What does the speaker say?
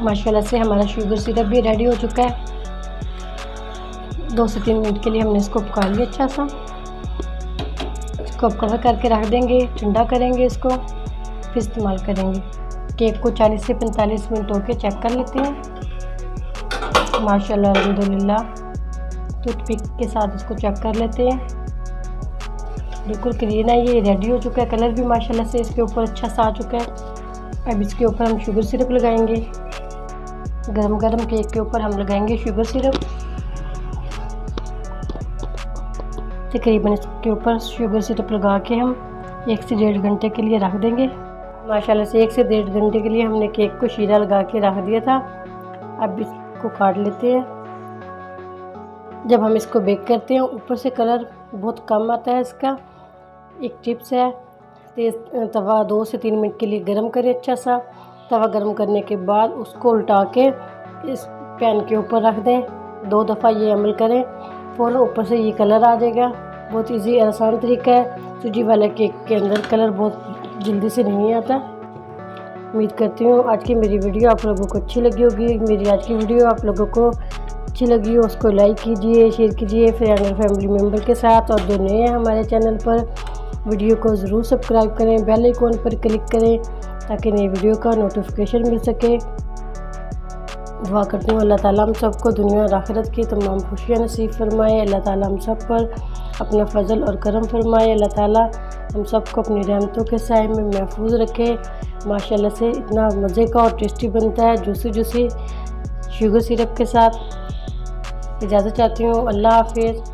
माशाल्लाह से हमारा शुगर सिरप भी रेडी हो चुका है। 2 से 3 मिनट के लिए हमने इसको पका लिया अच्छा सा। इसको कवर करके रख देंगे, ठंडा करेंगे इसको, फिर इस्तेमाल करेंगे। केक को 40 से 45 मिनट हो के चेक कर लेते हैं। माशाल्लाह अल्हम्दुलिल्लाह, टूथपिक के साथ इसको चेक कर लेते हैं। बिल्कुल क्लीन है, ये रेडी हो चुका है। कलर भी माशाल्लाह से इसके ऊपर अच्छा सा आ चुका है। अब इसके ऊपर हम शुगर सिरप लगाएंगे। गरम गरम केक के ऊपर हम लगाएंगे शुगर सिरप। तकरीबन इसके ऊपर शुगर सिरप लगा के हम 1 से 1.5 घंटे के लिए रख देंगे। माशाल्लाह से 1 से 1.5 घंटे के लिए हमने केक को शीरा लगा के रख दिया था। अब इसको काट लेते हैं। जब हम इसको बेक करते हैं ऊपर से कलर बहुत कम आता है इसका। एक टिप्स है, तेज़ तवा 2 से 3 मिनट के लिए गर्म करें अच्छा सा। तवा गर्म करने के बाद उसको उल्टा के इस पैन के ऊपर रख दें। 2 दफ़ा ये अमल करें, फ़ौरन ऊपर से ये कलर आ जाएगा। बहुत इजी आसान तरीका है। सूजी वाले केक के अंदर कलर बहुत जल्दी से नहीं आता। उम्मीद करती हूँ आज की मेरी वीडियो आप लोगों को अच्छी लगी होगी। मेरी आज की वीडियो आप लोगों को अच्छी लगी हो उसको लाइक कीजिए, शेयर कीजिए फ्रेंड और फैमिली मेम्बर के साथ। और जो नए हैं हमारे चैनल पर, वीडियो को ज़रूर सब्सक्राइब करें, बेल आइकॉन पर क्लिक करें ताकि नई वीडियो का नोटिफिकेशन मिल सके। दुआ करती हूँ अल्लाह ताला हम सबको दुनिया और आखिरत की तमाम खुशियाँ नसीब फरमाए। अल्लाह ताला हम सब पर अपना फजल और करम फरमाए। अल्लाह ताला हम सबको अपनी रहमतों के साए में महफूज रखे। माशाल्लाह से इतना मज़े का और टेस्टी बनता है जूसी जूसी शुगर सिरप के साथ। इजाज़त चाहती हूँ, अल्लाह हाफिज़।